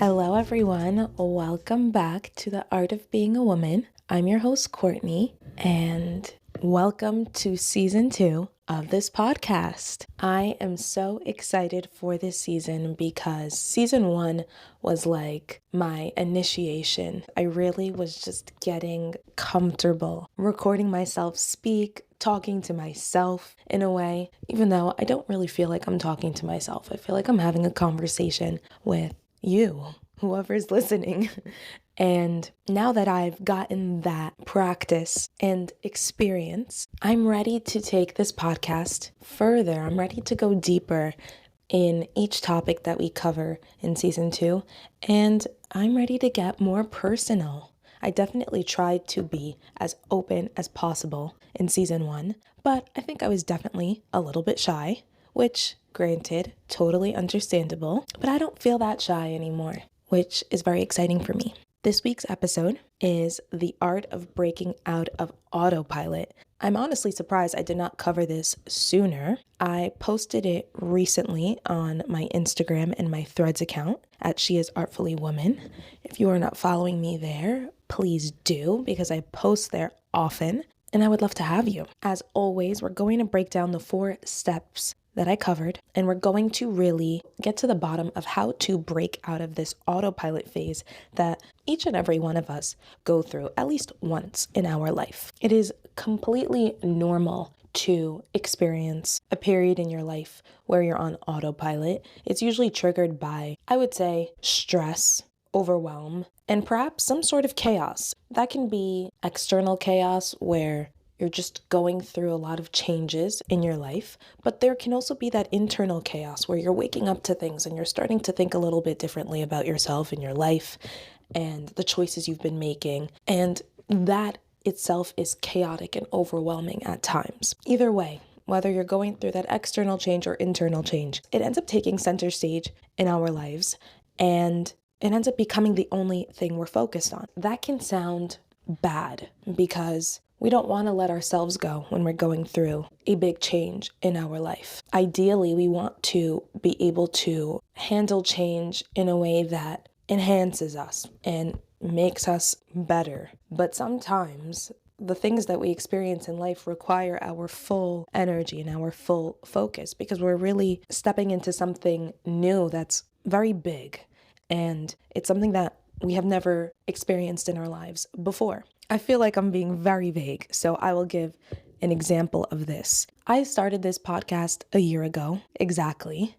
Hello, everyone. Welcome back to the Art of Being a Woman. I'm your host, Courtney, and welcome to season 2 of this podcast. I am so excited for this season because season 1 was like my initiation. I really was just getting comfortable recording myself speak, talking to myself in a way, even though I don't really feel like I'm talking to myself. I feel like I'm having a conversation with you, whoever's listening. And now that I've gotten that practice and experience, I'm ready to take this podcast further. I'm ready to go deeper in each topic that we cover in season 2, and I'm ready to get more personal. I definitely tried to be as open as possible in season 1, but I think I was definitely a little bit shy, which, granted, totally understandable, but I don't feel that shy anymore, which is very exciting for me. This week's episode is the art of breaking out of autopilot. I'm honestly surprised I did not cover this sooner. I posted it recently on my Instagram and my Threads account at She Is Artfully Woman. If you are not following me there, please do, because I post there often and I would love to have you. As always, we're going to break down the 4 steps that I covered, and we're going to really get to the bottom of how to break out of this autopilot phase that each and every one of us go through at least once in our life. It is completely normal to experience a period in your life where you're on autopilot. It's usually triggered by, I would say, stress, overwhelm, and perhaps some sort of chaos. That can be external chaos where you're just going through a lot of changes in your life, but there can also be that internal chaos where you're waking up to things and you're starting to think a little bit differently about yourself and your life and the choices you've been making. And that itself is chaotic and overwhelming at times. Either way, whether you're going through that external change or internal change, it ends up taking center stage in our lives and it ends up becoming the only thing we're focused on. That can sound bad because we don't want to let ourselves go when we're going through a big change in our life. Ideally, we want to be able to handle change in a way that enhances us and makes us better. But sometimes the things that we experience in life require our full energy and our full focus because we're really stepping into something new that's very big. And it's something that we have never experienced in our lives before. I feel like I'm being very vague, so I will give an example of this. I started this podcast a year ago, exactly.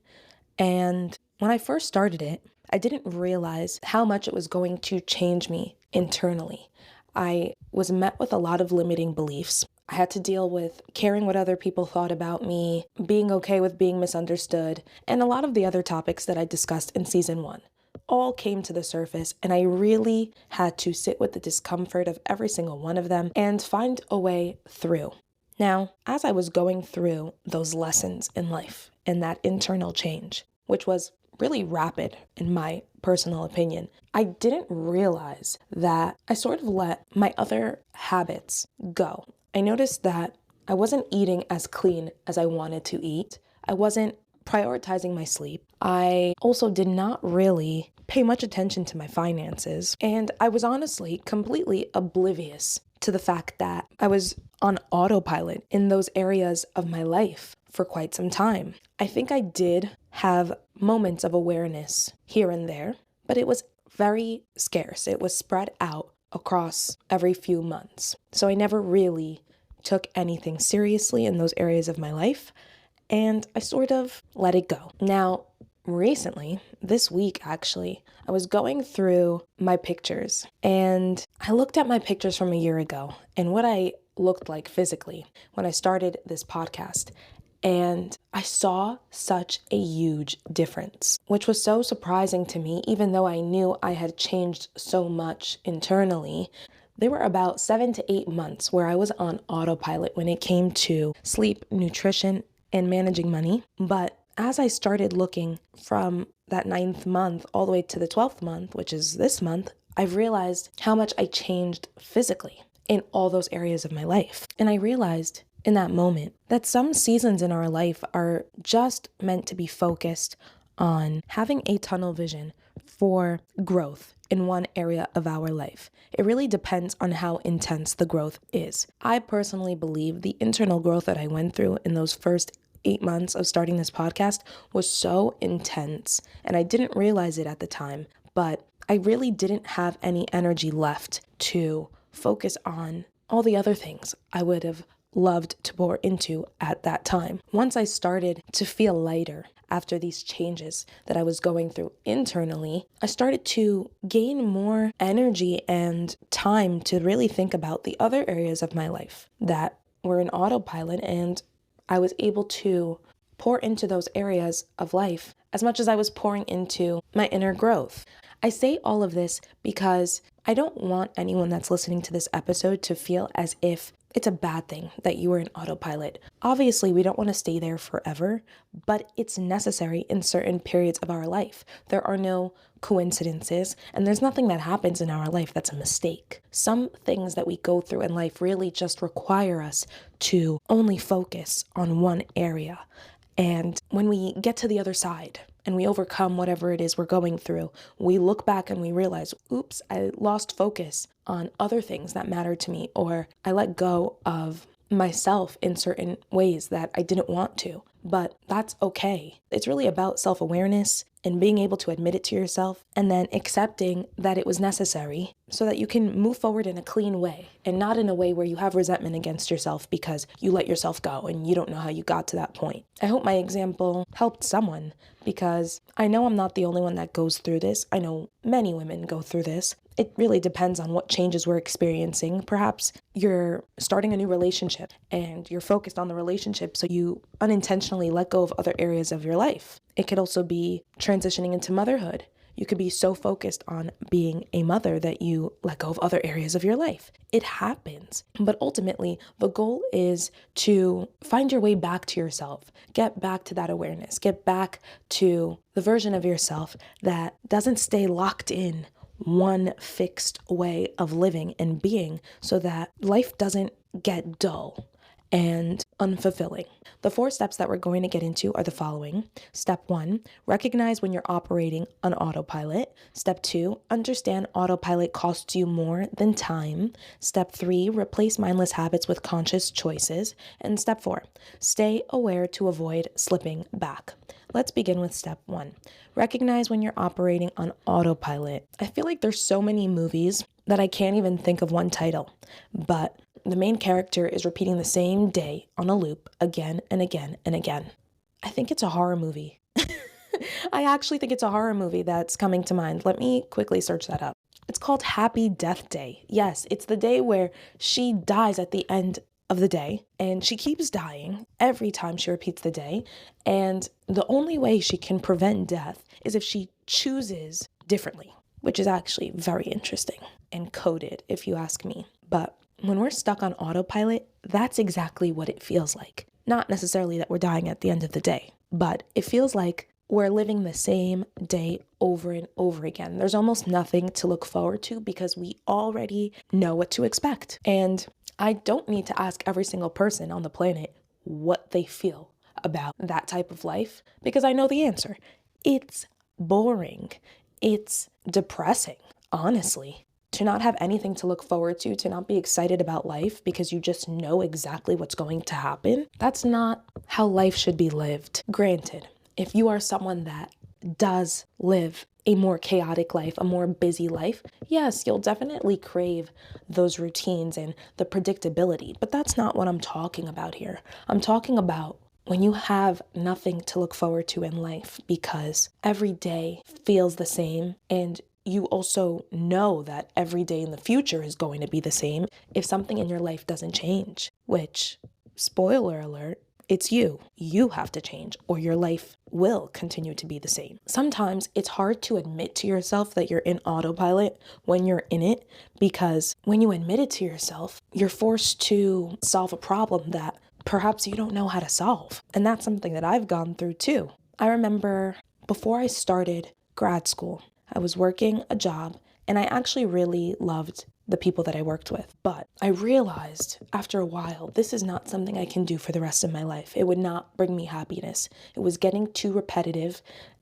And when I first started it, I didn't realize how much it was going to change me internally. I was met with a lot of limiting beliefs. I had to deal with caring what other people thought about me, being okay with being misunderstood, and a lot of the other topics that I discussed in season 1. All came to the surface, and I really had to sit with the discomfort of every single one of them and find a way through. Now, as I was going through those lessons in life and that internal change, which was really rapid in my personal opinion, I didn't realize that I sort of let my other habits go. I noticed that I wasn't eating as clean as I wanted to eat. I wasn't prioritizing my sleep. I also did not really pay much attention to my finances. And I was honestly completely oblivious to the fact that I was on autopilot in those areas of my life for quite some time. I think I did have moments of awareness here and there, but it was very scarce. It was spread out across every few months. So I never really took anything seriously in those areas of my life. And I sort of let it go. Now, recently, this week actually, I was going through my pictures and I looked at my pictures from a year ago and what I looked like physically when I started this podcast. And I saw such a huge difference, which was so surprising to me, even though I knew I had changed so much internally. There were about 7 to 8 months where I was on autopilot when it came to sleep, nutrition, and managing money. But as I started looking from that 9th month all the way to the 12th month, which is this month, I've realized how much I changed physically in all those areas of my life. And I realized in that moment that some seasons in our life are just meant to be focused on having a tunnel vision for growth in one area of our life. It really depends on how intense the growth is. I personally believe the internal growth that I went through in those first 8 months of starting this podcast was so intense, and I didn't realize it at the time, but I really didn't have any energy left to focus on all the other things I would have loved to pour into at that time. Once I started to feel lighter after these changes that I was going through internally, I started to gain more energy and time to really think about the other areas of my life that were in autopilot, and I was able to pour into those areas of life as much as I was pouring into my inner growth. I say all of this because I don't want anyone that's listening to this episode to feel as if it's a bad thing that you are in autopilot. Obviously, we don't want to stay there forever, but it's necessary in certain periods of our life. There are no coincidences, and there's nothing that happens in our life that's a mistake. Some things that we go through in life really just require us to only focus on one area. And when we get to the other side and we overcome whatever it is we're going through, we look back and we realize, oops, I lost focus on other things that matter to me, or I let go of myself in certain ways that I didn't want to. But that's okay. It's really about self-awareness and being able to admit it to yourself and then accepting that it was necessary so that you can move forward in a clean way and not in a way where you have resentment against yourself because you let yourself go and you don't know how you got to that point. I hope my example helped someone because I know I'm not the only one that goes through this. I know many women go through this. It really depends on what changes we're experiencing. Perhaps you're starting a new relationship and you're focused on the relationship, so you unintentionally let go of other areas of your life. It could also be transitioning into motherhood. You could be so focused on being a mother that you let go of other areas of your life. It happens. But ultimately, the goal is to find your way back to yourself. Get back to that awareness. Get back to the version of yourself that doesn't stay locked in one fixed way of living and being so that life doesn't get dull and unfulfilling. The 4 steps that we're going to get into are the following. Step 1, recognize when you're operating on autopilot. Step 2, understand autopilot costs you more than time. Step 3, replace mindless habits with conscious choices. And step 4, stay aware to avoid slipping back. Let's begin with step 1. Recognize when you're operating on autopilot. I feel like there's so many movies that I can't even think of one title, but the main character is repeating the same day on a loop again and again and again. I think it's a horror movie. I actually think it's a horror movie that's coming to mind. Let me quickly search that up. It's called Happy Death Day. Yes, it's the day where she dies at the end of the day, and she keeps dying every time she repeats the day, and the only way she can prevent death is if she chooses differently, which is actually very interesting and coded, if you ask me. But when we're stuck on autopilot, that's exactly what it feels like. Not necessarily that we're dying at the end of the day, but it feels like we're living the same day over and over again. There's almost nothing to look forward to because we already know what to expect. And I don't need to ask every single person on the planet what they feel about that type of life because I know the answer. It's boring. It's depressing, honestly. To not have anything to look forward to not be excited about life because you just know exactly what's going to happen, that's not how life should be lived. Granted, if you are someone that does live a more chaotic life, a more busy life, yes, you'll definitely crave those routines and the predictability, but that's not what I'm talking about here. I'm talking about when you have nothing to look forward to in life because every day feels the same and you also know that every day in the future is going to be the same if something in your life doesn't change, which, spoiler alert, it's you. You have to change or your life will continue to be the same. Sometimes it's hard to admit to yourself that you're in autopilot when you're in it because when you admit it to yourself, you're forced to solve a problem that perhaps you don't know how to solve. And that's something that I've gone through too. I remember before I started grad school, I was working a job and I actually really loved the people that I worked with. But I realized after a while, this is not something I can do for the rest of my life. It would not bring me happiness. It was getting too repetitive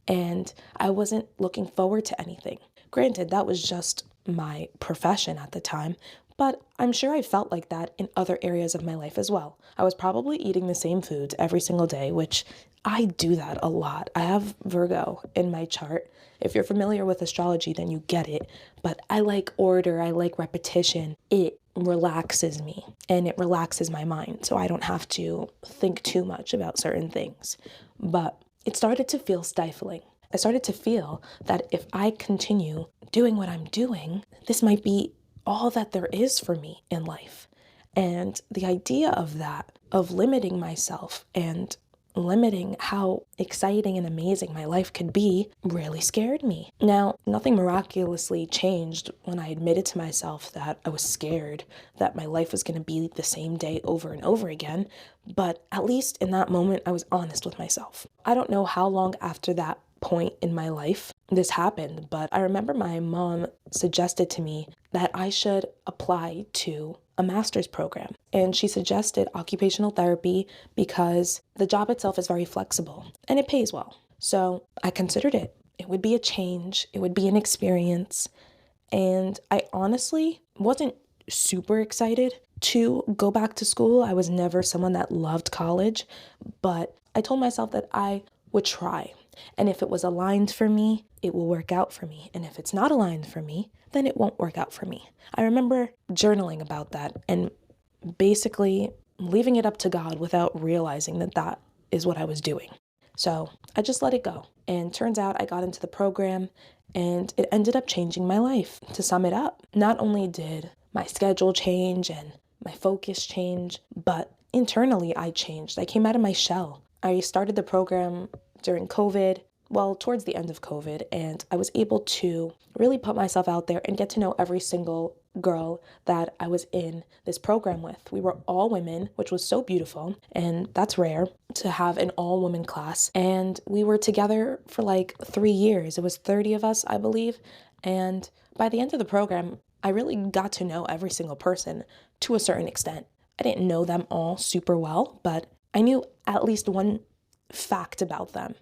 and I wasn't looking forward to anything. Granted, that was just my profession at the time, but I'm sure I felt like that in other areas of my life as well. I was probably eating the same foods every single day, which I do that a lot. I have Virgo in my chart. If you're familiar with astrology, then you get it. But I like order, I like repetition. It relaxes me and it relaxes my mind, so I don't have to think too much about certain things. But it started to feel stifling. I started to feel that if I continue doing what I'm doing, this might be all that there is for me in life. And the idea of that, of limiting myself and limiting how exciting and amazing my life could be, really scared me. Now, nothing miraculously changed when I admitted to myself that I was scared that my life was going to be the same day over and over again, but at least in that moment, I was honest with myself. I don't know how long after that point in my life this happened, but I remember my mom suggested to me that I should apply to a master's program. And she suggested occupational therapy because the job itself is very flexible and it pays well. So I considered it. It would be a change, it would be an experience. And I honestly wasn't super excited to go back to school. I was never someone that loved college, but I told myself that I would try. And if it was aligned for me, it will work out for me. And if it's not aligned for me, then it won't work out for me. I remember journaling about that and basically leaving it up to God without realizing that that is what I was doing. So I just let it go. And turns out I got into the program and it ended up changing my life. To sum it up, not only did my schedule change and my focus change, but internally I changed. I came out of my shell. I started the program during COVID, towards the end of COVID, and I was able to really put myself out there and get to know every single girl that I was in this program with. We were all women, which was so beautiful, and that's rare to have an all-woman class. And we were together for like 3 years. It was 30 of us, I believe, and by the end of the program, I really got to know every single person to a certain extent. I didn't know them all super well, but I knew at least one fact about them,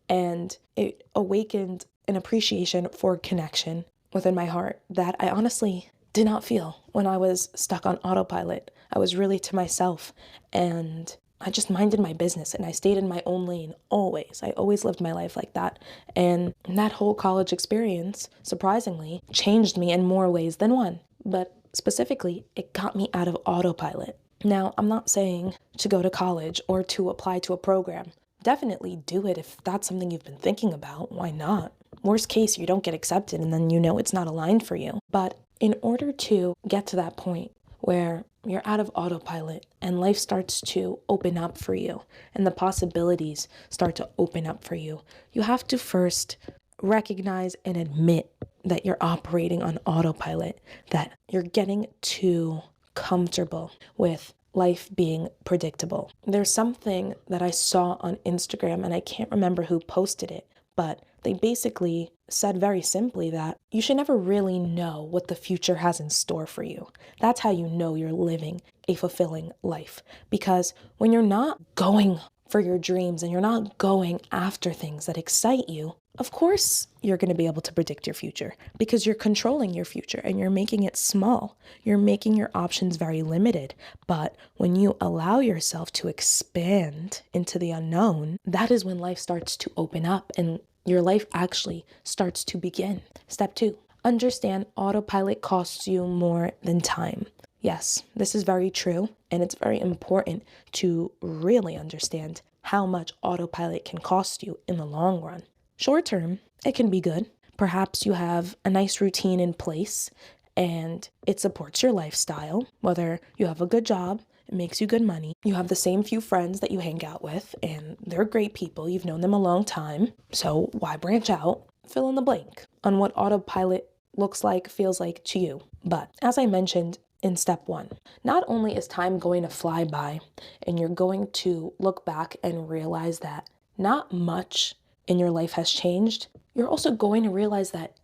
and it awakened an appreciation for connection within my heart that I honestly did not feel when I was stuck on autopilot. I was really to myself and I just minded my business and I stayed in my own lane always. I always lived my life like that. And that whole college experience, surprisingly, changed me in more ways than one. But specifically, it got me out of autopilot. Now, I'm not saying to go to college or to apply to a program. Definitely do it if that's something you've been thinking about. Why not? Worst case, you don't get accepted and then you know it's not aligned for you. But in order to get to that point where you're out of autopilot and life starts to open up for you and the possibilities start to open up for you, you have to first recognize and admit that you're operating on autopilot, that you're getting too comfortable with life being predictable. There's something that I saw on Instagram and I can't remember who posted it, but they basically said very simply that you should never really know what the future has in store for you. That's how you know you're living a fulfilling life. Because when you're not going for your dreams and you're not going after things that excite you, of course you're going to be able to predict your future because you're controlling your future and you're making it small. You're making your options very limited. But when you allow yourself to expand into the unknown, that is when life starts to open up and your life actually starts to begin. Step 2, understand autopilot costs you more than time. Yes, this is very true, and it's very important to really understand how much autopilot can cost you in the long run. Short term, it can be good. Perhaps you have a nice routine in place and it supports your lifestyle, whether you have a good job, it makes you good money, you have the same few friends that you hang out with, and they're great people, you've known them a long time, so why branch out? Fill in the blank on what autopilot looks like, feels like to you. But as I mentioned in step 1, not only is time going to fly by and you're going to look back and realize that not much in your life has changed, you're also going to realize that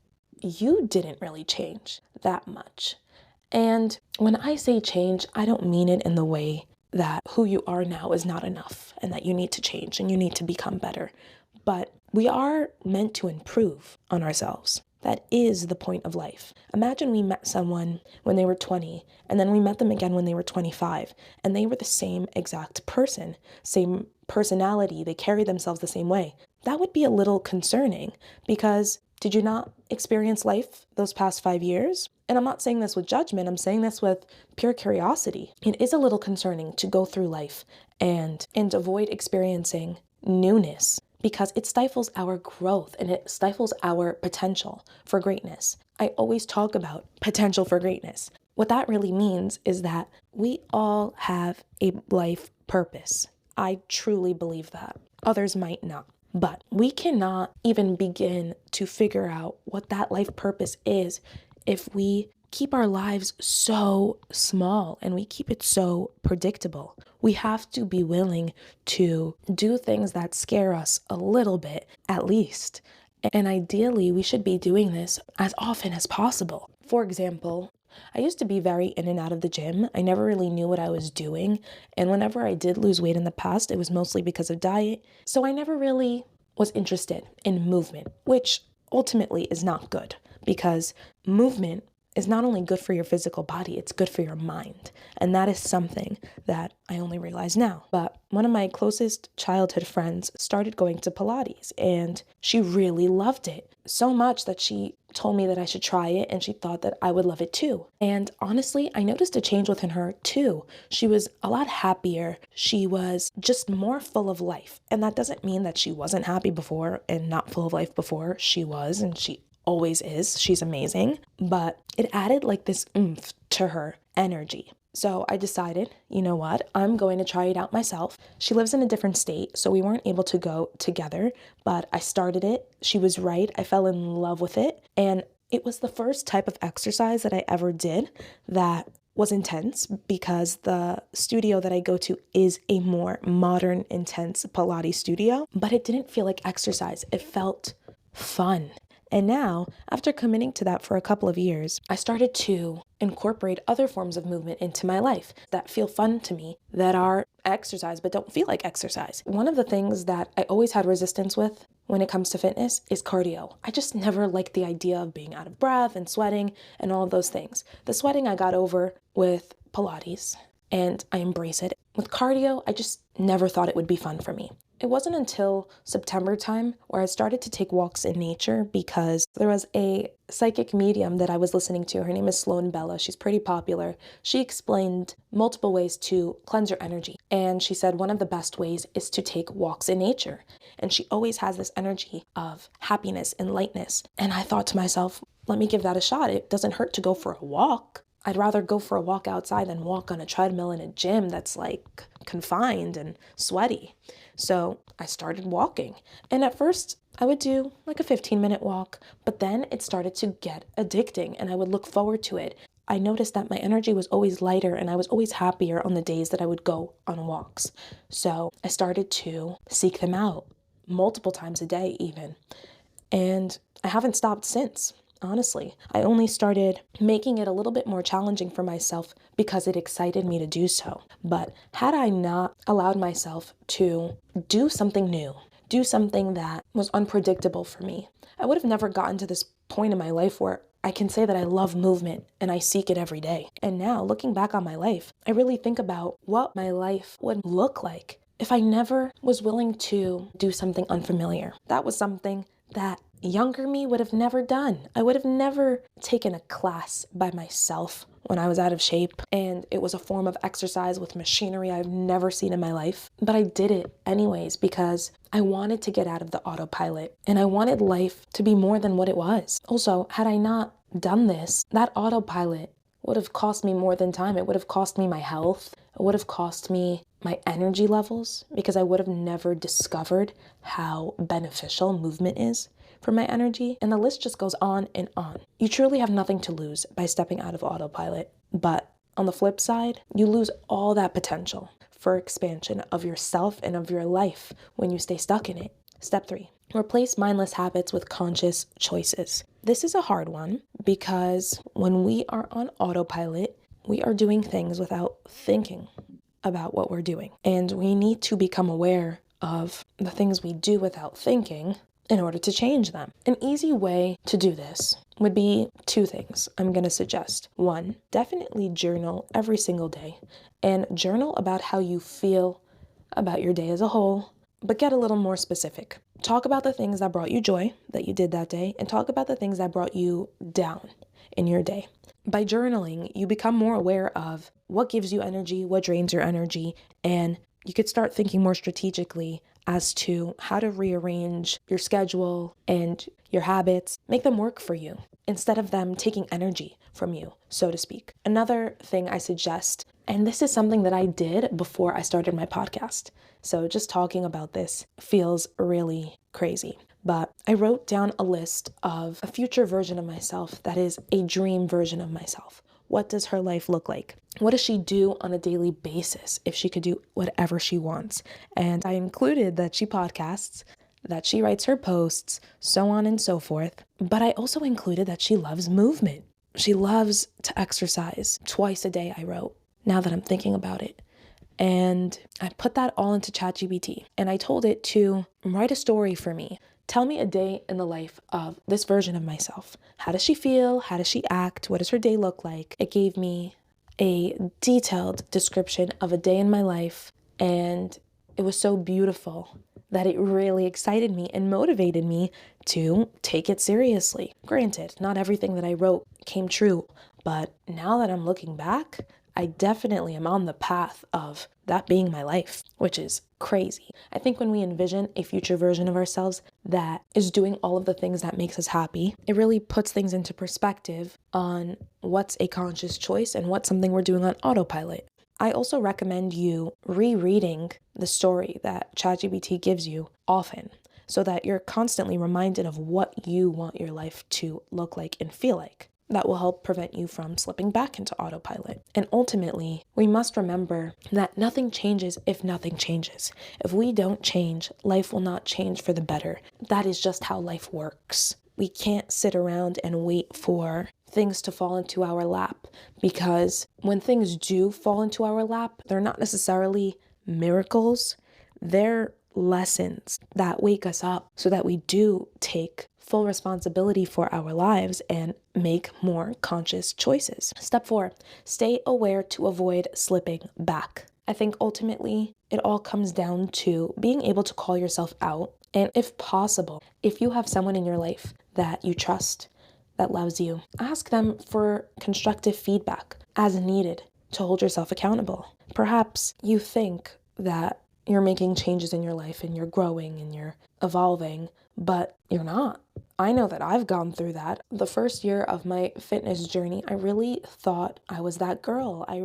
you didn't really change that much. And when I say change, I don't mean it in the way that who you are now is not enough and that you need to change and you need to become better. But we are meant to improve on ourselves. That is the point of life. Imagine we met someone when they were 20, and then we met them again when they were 25, and they were the same exact person, same personality, they carry themselves the same way. That would be a little concerning, because did you not experience life those past 5 years? And I'm not saying this with judgment, I'm saying this with pure curiosity. It is a little concerning to go through life and avoid experiencing newness, because it stifles our growth and it stifles our potential for greatness. I always talk about potential for greatness. What that really means is that we all have a life purpose. I truly believe that. Others might not. But we cannot even begin to figure out what that life purpose is if we keep our lives so small and we keep it so predictable. We have to be willing to do things that scare us a little bit, at least. And ideally, we should be doing this as often as possible. For example, I used to be very in and out of the gym. I never really knew what I was doing. And whenever I did lose weight in the past, it was mostly because of diet. So I never really was interested in movement, which ultimately is not good, because movement is not only good for your physical body, it's good for your mind. And that is something that I only realize now. But one of my closest childhood friends started going to Pilates, and she really loved it so much that she told me that I should try it, and she thought that I would love it too. And honestly, I noticed a change within her too. She was a lot happier. She was just more full of life. And that doesn't mean that she wasn't happy before and not full of life before. She was, and she always is. She's amazing. But it added like this oomph to her energy. So I decided, you know what, I'm going to try it out myself. She lives in a different state, so we weren't able to go together, but I started it. She was right. I fell in love with it. And it was the first type of exercise that I ever did that was intense, because the studio that I go to is a more modern, intense Pilates studio, but it didn't feel like exercise. It felt fun. And now, after committing to that for a couple of years, I started to incorporate other forms of movement into my life that feel fun to me, that are exercise but don't feel like exercise. One of the things that I always had resistance with when it comes to fitness is cardio. I just never liked the idea of being out of breath and sweating and all of those things. The sweating I got over with Pilates, and I embrace it. With cardio, I just never thought it would be fun for me. It wasn't until September time where I started to take walks in nature, because there was a psychic medium that I was listening to. Her name is Sloan Bella. She's pretty popular. She explained multiple ways to cleanse your energy. And she said one of the best ways is to take walks in nature. And she always has this energy of happiness and lightness. And I thought to myself, let me give that a shot. It doesn't hurt to go for a walk. I'd rather go for a walk outside than walk on a treadmill in a gym that's like confined and sweaty. So I started walking. And at first I would do like a 15-minute walk, but then it started to get addicting and I would look forward to it. I noticed that my energy was always lighter and I was always happier on the days that I would go on walks. So I started to seek them out multiple times a day even. And I haven't stopped since. Honestly, I only started making it a little bit more challenging for myself because it excited me to do so. But had I not allowed myself to do something new, do something that was unpredictable for me, I would have never gotten to this point in my life where I can say that I love movement and I seek it every day. And now, looking back on my life, I really think about what my life would look like if I never was willing to do something unfamiliar. That was something that younger me would have never done. I would have never taken a class by myself when I was out of shape, and it was a form of exercise with machinery I've never seen in my life. But I did it anyways because I wanted to get out of the autopilot and I wanted life to be more than what it was. Also, had I not done this, that autopilot would have cost me more than time. It would have cost me my health. It would have cost me my energy levels, because I would have never discovered how beneficial movement is for my energy. And the list just goes on and on. You truly have nothing to lose by stepping out of autopilot. But on the flip side, you lose all that potential for expansion of yourself and of your life when you stay stuck in it. Step 3, replace mindless habits with conscious choices. This is a hard one because when we are on autopilot, we are doing things without thinking about what we're doing. And we need to become aware of the things we do without thinking in order to change them. An easy way to do this would be two things I'm going to suggest. One, definitely journal every single day and journal about how you feel about your day as a whole, but get a little more specific. Talk about the things that brought you joy that you did that day, and talk about the things that brought you down in your day. By journaling, you become more aware of what gives you energy, what drains your energy, and you could start thinking more strategically as to how to rearrange your schedule and your habits, make them work for you instead of them taking energy from you, so to speak. Another thing I suggest, and this is something that I did before I started my podcast, so just talking about this feels really crazy. But I wrote down a list of a future version of myself that is a dream version of myself. What does her life look like? What does she do on a daily basis if she could do whatever she wants? And I included that she podcasts, that she writes her posts, so on and so forth. But I also included that she loves movement. She loves to exercise. Twice a day, I wrote, now that I'm thinking about it. And I put that all into ChatGPT, and I told it to write a story for me. Tell me a day in the life of this version of myself. How does she feel? How does she act? What does her day look like? It gave me a detailed description of a day in my life, and it was so beautiful that it really excited me and motivated me to take it seriously. Granted, not everything that I wrote came true, but now that I'm looking back, I definitely am on the path of that being my life, which is crazy. I think when we envision a future version of ourselves that is doing all of the things that makes us happy, it really puts things into perspective on what's a conscious choice and what's something we're doing on autopilot. I also recommend you rereading the story that ChatGPT gives you often so that you're constantly reminded of what you want your life to look like and feel like. That will help prevent you from slipping back into autopilot. And ultimately, we must remember that nothing changes if nothing changes. If we don't change, life will not change for the better. That is just how life works. We can't sit around and wait for things to fall into our lap, because when things do fall into our lap, they're not necessarily miracles. They're lessons that wake us up so that we do take full responsibility for our lives and make more conscious choices. Step 4, stay aware to avoid slipping back. I think ultimately it all comes down to being able to call yourself out. And if possible, if you have someone in your life that you trust, that loves you, ask them for constructive feedback as needed to hold yourself accountable. Perhaps you think that you're making changes in your life and you're growing and you're evolving, but you're not. I know that I've gone through that. The first year of my fitness journey, I really thought I was that girl. I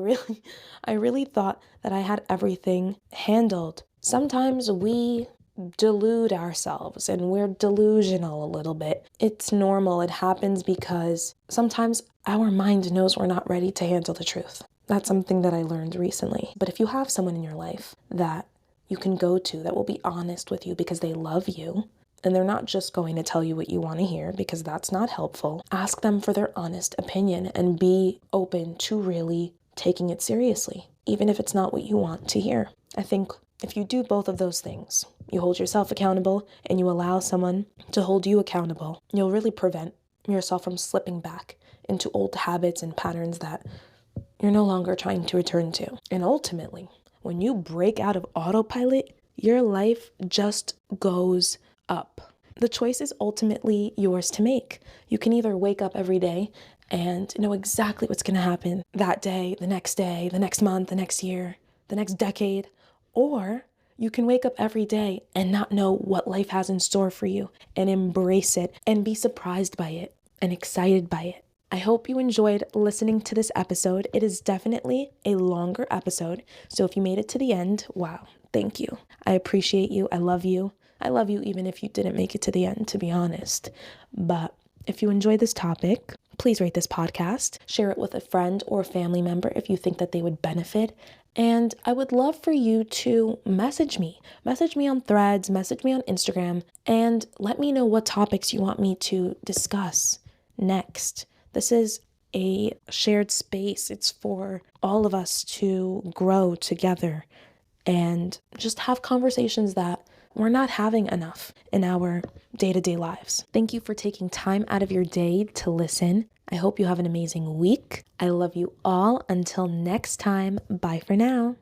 really thought that I had everything handled. Sometimes we delude ourselves and we're delusional a little bit. It's normal. It happens because sometimes our mind knows we're not ready to handle the truth. That's something that I learned recently. But if you have someone in your life that you can go to that will be honest with you because they love you, and they're not just going to tell you what you want to hear because that's not helpful, ask them for their honest opinion and be open to really taking it seriously, even if it's not what you want to hear. I think if you do both of those things, you hold yourself accountable and you allow someone to hold you accountable, you'll really prevent yourself from slipping back into old habits and patterns that you're no longer trying to return to. And ultimately, when you break out of autopilot, your life just goes up. The choice is ultimately yours to make. You can either wake up every day and know exactly what's going to happen that day, the next month, the next year, the next decade, or you can wake up every day and not know what life has in store for you and embrace it and be surprised by it and excited by it. I hope you enjoyed listening to this episode. It is definitely a longer episode, so if you made it to the end, wow, thank you. I appreciate you. I love you. I love you even if you didn't make it to the end, to be honest. But if you enjoy this topic, please rate this podcast, share it with a friend or a family member if you think that they would benefit. And I would love for you to message me on Threads, message me on Instagram, and let me know what topics you want me to discuss next. This is a shared space. It's for all of us to grow together and just have conversations that we're not having enough in our day-to-day lives. Thank you for taking time out of your day to listen. I hope you have an amazing week. I love you all. Until next time, bye for now.